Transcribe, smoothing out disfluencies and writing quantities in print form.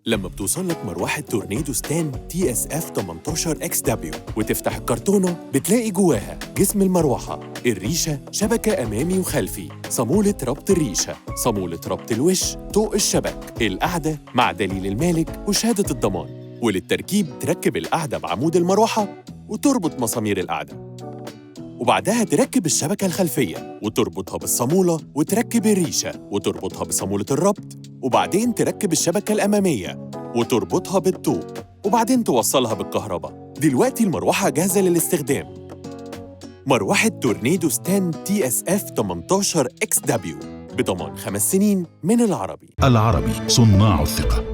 لما بتوصل لك مروحة تورنيدو ستان TSF 18 XW وتفتح الكرتونة بتلاقي جواها جسم المروحة، الريشة، شبكة أمامي وخلفي، صامولة ربط الريشة، صامولة ربط الوش، طوق الشبك، القعدة مع دليل المالك وشهادة الضمان. وللتركيب تركب القعدة بعمود المروحة وتربط مسامير القعدة، وبعدها تركب الشبكة الخلفية وتربطها بالصامولة وتركب الريشة وتربطها بصامولة الربط، وبعدين تركب الشبكة الأمامية وتربطها بالطوق، وبعدين توصلها بالكهرباء. دلوقتي المروحة جاهزة للاستخدام. مروحة تورنيدو ستان TSF 18 XW بضمان 5 سنين من العربي. العربي، صناع الثقة.